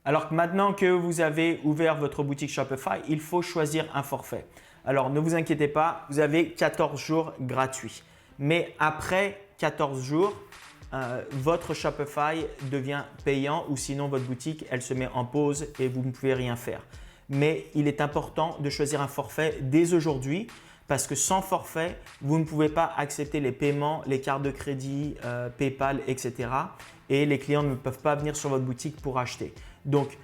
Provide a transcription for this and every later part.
Alors que maintenant que vous avez ouvert votre boutique Shopify, il faut choisir un forfait. Alors ne vous inquiétez pas, vous avez 14 jours gratuits. Mais après 14 jours, votre Shopify devient payant ou sinon votre boutique, elle se met en pause et vous ne pouvez rien faire. Mais il est important de choisir un forfait dès aujourd'hui parce que sans forfait, vous ne pouvez pas accepter les paiements, les cartes de crédit, PayPal, etc. Et les clients ne peuvent pas venir sur votre boutique pour acheter. Donc,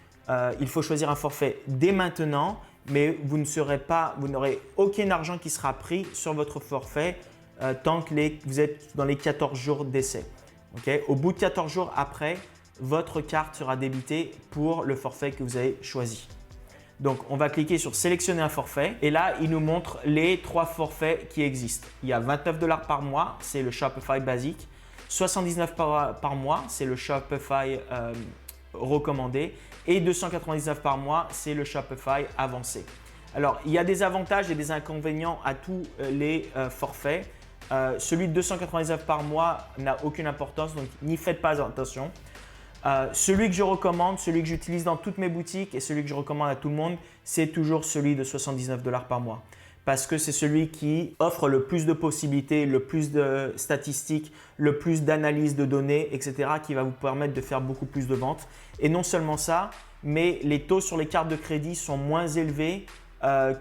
il faut choisir un forfait dès maintenant, mais vous n'aurez aucun argent qui sera pris sur votre forfait tant que vous êtes dans les 14 jours d'essai. Okay? Au bout de 14 jours après, votre carte sera débitée pour le forfait que vous avez choisi. Donc, on va cliquer sur sélectionner un forfait et là, il nous montre les 3 forfaits qui existent. Il y a 29 $ par mois, c'est le Shopify basique. 79 $ par mois, c'est le Shopify recommandé. Et 299 $ par mois, c'est le Shopify avancé. Alors, il y a des avantages et des inconvénients à tous les forfaits. Celui de 299 $ par mois n'a aucune importance, donc n'y faites pas attention. Celui que je recommande, celui que j'utilise dans toutes mes boutiques et celui que je recommande à tout le monde, c'est toujours celui de 79 $ par mois. Parce que c'est celui qui offre le plus de possibilités, le plus de statistiques, le plus d'analyse de données, etc. qui va vous permettre de faire beaucoup plus de ventes. Et non seulement ça, mais les taux sur les cartes de crédit sont moins élevés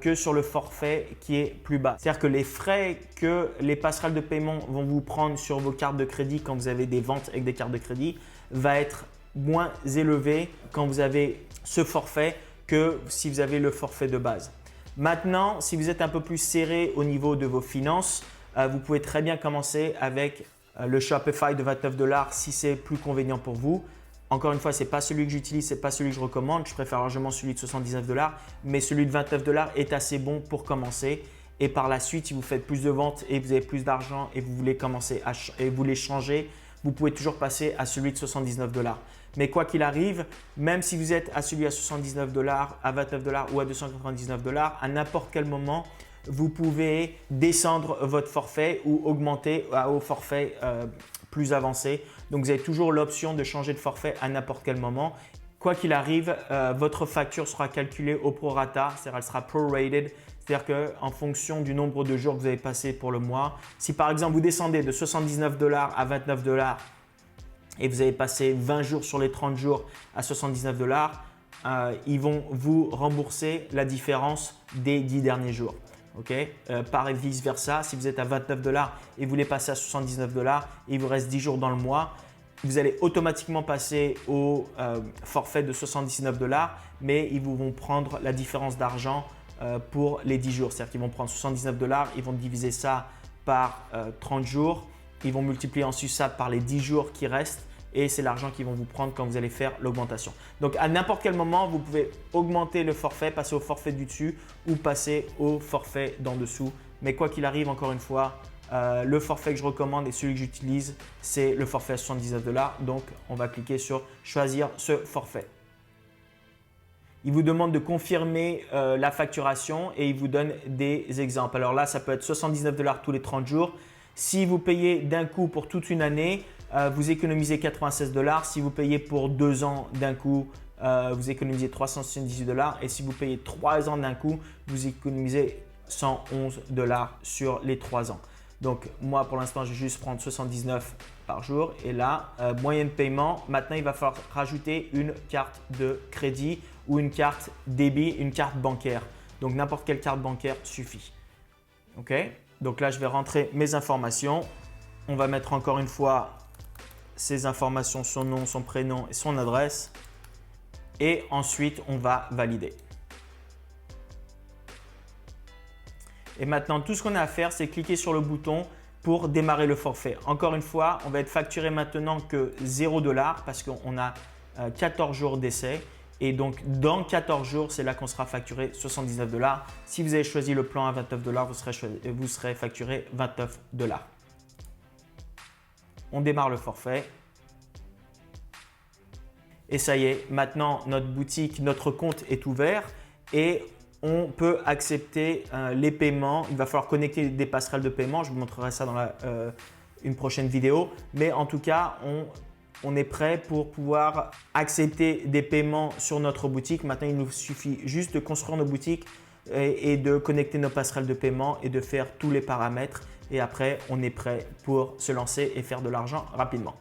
que sur le forfait qui est plus bas. C'est-à-dire que les frais que les passerelles de paiement vont vous prendre sur vos cartes de crédit quand vous avez des ventes avec des cartes de crédit va être moins élevé quand vous avez ce forfait que si vous avez le forfait de base. Maintenant, si vous êtes un peu plus serré au niveau de vos finances, vous pouvez très bien commencer avec le Shopify de 29 $ si c'est plus convenient pour vous. Encore une fois, ce n'est pas celui que j'utilise, ce n'est pas celui que je recommande. Je préfère largement celui de 79 $, mais celui de 29 $ est assez bon pour commencer. Et par la suite, si vous faites plus de ventes et vous avez plus d'argent et vous voulez commencer et vous voulez changer, vous pouvez toujours passer à celui de 79 $. Mais quoi qu'il arrive, même si vous êtes à celui à 79 $, à 29 $ ou à 299 $, à n'importe quel moment, vous pouvez descendre votre forfait ou augmenter au forfait plus avancé. Donc, vous avez toujours l'option de changer de forfait à n'importe quel moment. Quoi qu'il arrive, votre facture sera calculée au prorata, c'est-à-dire elle sera prorated, c'est-à-dire qu'en fonction du nombre de jours que vous avez passé pour le mois, si par exemple vous descendez de 79 $ à 29 $ et vous avez passé 20 jours sur les 30 jours à 79 $, ils vont vous rembourser la différence des 10 derniers jours. Okay? Pareil vice versa, si vous êtes à 29 $ et vous voulez passer à 79 $ et il vous reste 10 jours dans le mois, vous allez automatiquement passer au forfait de 79 $, mais ils vous vont prendre la différence d'argent pour les 10 jours. C'est-à-dire qu'ils vont prendre 79 $, ils vont diviser ça par 30 jours, ils vont multiplier ensuite ça par les 10 jours qui restent et c'est l'argent qu'ils vont vous prendre quand vous allez faire l'augmentation. Donc, à n'importe quel moment, vous pouvez augmenter le forfait, passer au forfait du dessus ou passer au forfait d'en dessous. Mais quoi qu'il arrive, encore une fois, le forfait que je recommande et celui que j'utilise, c'est le forfait à 79 $. Donc, on va cliquer sur « Choisir ce forfait ». Il vous demande de confirmer la facturation et il vous donne des exemples. Alors là, ça peut être 79 $ tous les 30 jours. Si vous payez d'un coup pour toute une année, vous économisez 96 $. Si vous payez pour 2 ans d'un coup, vous économisez 378 $. Et si vous payez 3 ans d'un coup, vous économisez 111 $ sur les 3 ans. Donc, moi, pour l'instant, je vais juste prendre 79 par jour. Et là, moyen de paiement, maintenant, il va falloir rajouter une carte de crédit ou une carte débit, une carte bancaire. Donc, n'importe quelle carte bancaire suffit. OK? Donc là, je vais rentrer mes informations. On va mettre encore une fois ces informations, son nom, son prénom et son adresse. Et ensuite, on va valider. Et maintenant, tout ce qu'on a à faire, c'est cliquer sur le bouton pour démarrer le forfait. Encore une fois, on va être facturé maintenant que 0 $ parce qu'on a 14 jours d'essai. Et donc, dans 14 jours, c'est là qu'on sera facturé 79 $. Si vous avez choisi le plan à 29 $, vous serez facturé 29 $. On démarre le forfait. Et ça y est, maintenant, notre boutique, notre compte est ouvert et on peut accepter les paiements. Il va falloir connecter des passerelles de paiement. Je vous montrerai ça dans une prochaine vidéo. Mais en tout cas, on on est prêt pour pouvoir accepter des paiements sur notre boutique. Maintenant, il nous suffit juste de construire nos boutiques et de connecter nos passerelles de paiement et de faire tous les paramètres. Et après, on est prêt pour se lancer et faire de l'argent rapidement.